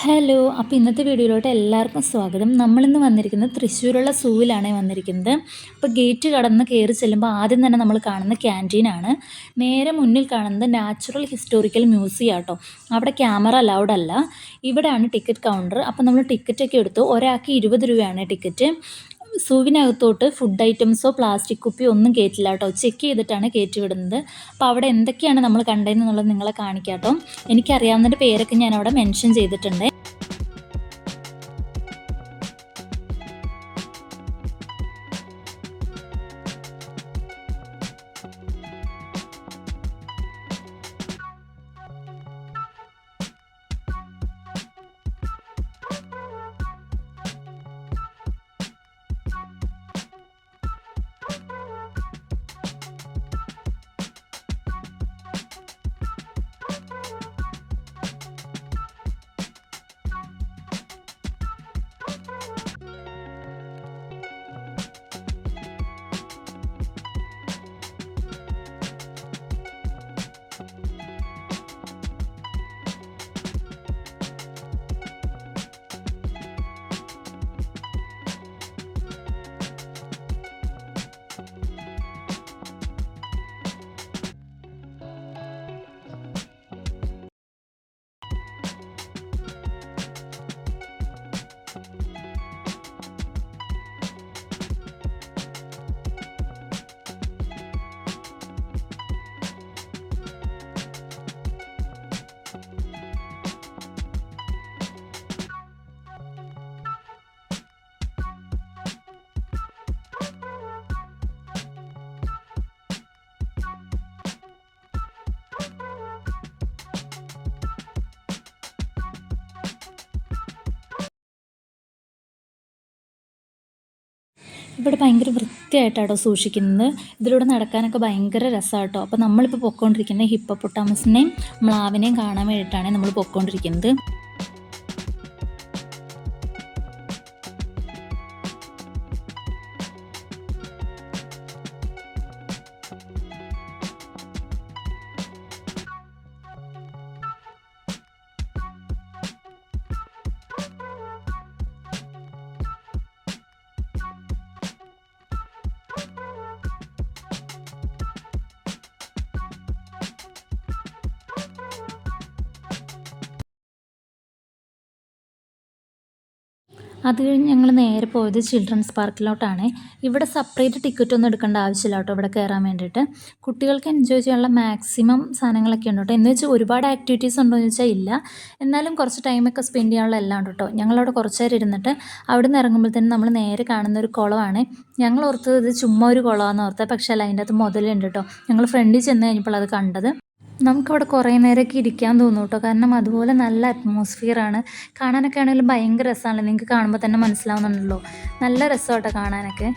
Hello. അപ്പോൾ ഇന്നത്തെ വീഡിയോയിലോട്ട് എല്ലാവർക്കും സ്വാഗതം. നമ്മളിന്ന് വന്നിരിക്കുന്നത് തൃശ്ശൂരുള്ള സൂവിലാണ് വന്നിരിക്കുന്നത്. അപ്പോൾ ഗേറ്റ് കടന്ന് കയറി ചെല്ലുമ്പോൾ ആദ്യം തന്നെ നമ്മൾ കാണുന്ന ക്യാൻറ്റീനാണ്. നേരെ മുന്നിൽ കാണുന്നത് നാച്ചുറൽ ഹിസ്റ്റോറിക്കൽ മ്യൂസിയം ആട്ടോ. അവിടെ ക്യാമറ അലൗഡ് അല്ല. ഇവിടെയാണ് ടിക്കറ്റ് കൗണ്ടർ. അപ്പോൾ നമ്മൾ ടിക്കറ്റൊക്കെ എടുത്തു. ഒരാൾക്ക് 20 രൂപയാണ് ടിക്കറ്റ്. സൂവിനകത്തോട്ട് ഫുഡ് ഐറ്റംസോ പ്ലാസ്റ്റിക് കുപ്പിയോ ഒന്നും കയറ്റില്ല കേട്ടോ. ചെക്ക് ചെയ്തിട്ടാണ് കയറ്റി വിടുന്നത്. അപ്പോൾ അവിടെ എന്തൊക്കെയാണ് നമ്മൾ കണ്ടതെന്നുള്ളത് നിങ്ങളെ കാണിക്കാം കേട്ടോ. എനിക്കറിയാവുന്നതിൻ്റെ പേരൊക്കെ ഞാൻ അവിടെ മെൻഷൻ ചെയ്തിട്ടുണ്ട്. ഇവിടെ ഭയങ്കര വൃത്തിയായിട്ടാട്ടോ സൂക്ഷിക്കുന്നത്. ഇതിലൂടെ നടക്കാനൊക്കെ ഭയങ്കര രസമാട്ടോ. അപ്പോൾ നമ്മളിപ്പോൾ പൊയ്ക്കൊണ്ടിരിക്കുന്നത് ഹിപ്പോപ്പൊട്ടാമസിനെയും മ്ലാവിനെയും കാണാൻ വേണ്ടിയിട്ടാണ് നമ്മൾ പൊയ്ക്കൊണ്ടിരിക്കുന്നത്. അത് കഴിഞ്ഞ് ഞങ്ങൾ നേരെ പോയത് ചിൽഡ്രൻസ് പാർക്കിലോട്ടാണ്. ഇവിടെ സെപ്പറേറ്റ് ടിക്കറ്റ് ഒന്നും എടുക്കേണ്ട ആവശ്യമില്ല കേട്ടോ ഇവിടെ കയറാൻ വേണ്ടിയിട്ട്. കുട്ടികൾക്ക് എൻജോയ് ചെയ്യാനുള്ള മാക്സിമം സാധനങ്ങളൊക്കെ ഉണ്ട് കേട്ടോ. എന്ന് വെച്ചാൽ ഒരുപാട് ആക്ടിവിറ്റീസ് ഉണ്ടോ എന്ന് ചോദിച്ചാൽ ഇല്ല. എന്നാലും കുറച്ച് ടൈമൊക്കെ സ്പെൻഡ് ചെയ്യാനുള്ള എല്ലാം ഉണ്ട് കേട്ടോ. ഞങ്ങളവിടെ കുറച്ച് നേരം ഇരുന്നിട്ട് അവിടെ നിന്ന് ഇറങ്ങുമ്പോഴത്തേനും നമ്മൾ നേരെ കാണുന്ന ഒരു കുളമാണ്. ഞങ്ങൾ ഓർത്തത് ഇത് ചുമ്മാ ഒരു കുളമാണെന്ന് ഓർത്തത്. പക്ഷേ അല്ല, അതിൻ്റെ അകത്ത് മുതലുണ്ട് കേട്ടോ. ഞങ്ങൾ ഫ്രണ്ടിൽ ചെന്ന് കഴിഞ്ഞപ്പോൾ അത് കണ്ടത്. നമുക്കവിടെ കുറേ നേരമൊക്കെ ഇരിക്കാൻ തോന്നും കേട്ടോ. കാരണം അതുപോലെ നല്ല അറ്റ്മോസ്ഫിയറാണ്. കാണാനൊക്കെ ആണെങ്കിലും ഭയങ്കര രസമാണല്ലോ. നിങ്ങൾക്ക് കാണുമ്പോൾ തന്നെ മനസ്സിലാവുന്നുണ്ടല്ലോ. നല്ല രസമാട്ടോ കാണാനൊക്കെ.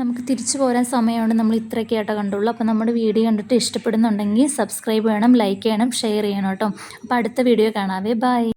നമുക്ക് തിരിച്ചു പോരാൻ സമയമുണ്ട്. നമ്മൾ ഇത്രയൊക്കെ ആയിട്ടോ കണ്ടുള്ളൂ. അപ്പോൾ നമ്മുടെ വീഡിയോ കണ്ടിട്ട് ഇഷ്ടപ്പെടുന്നുണ്ടെങ്കിൽ സബ്സ്ക്രൈബ് ചെയ്യണം, ലൈക്ക് ചെയ്യണം, ഷെയർ ചെയ്യണം കേട്ടോ. അപ്പോൾ അടുത്ത വീഡിയോ കാണാവേ. ബൈ.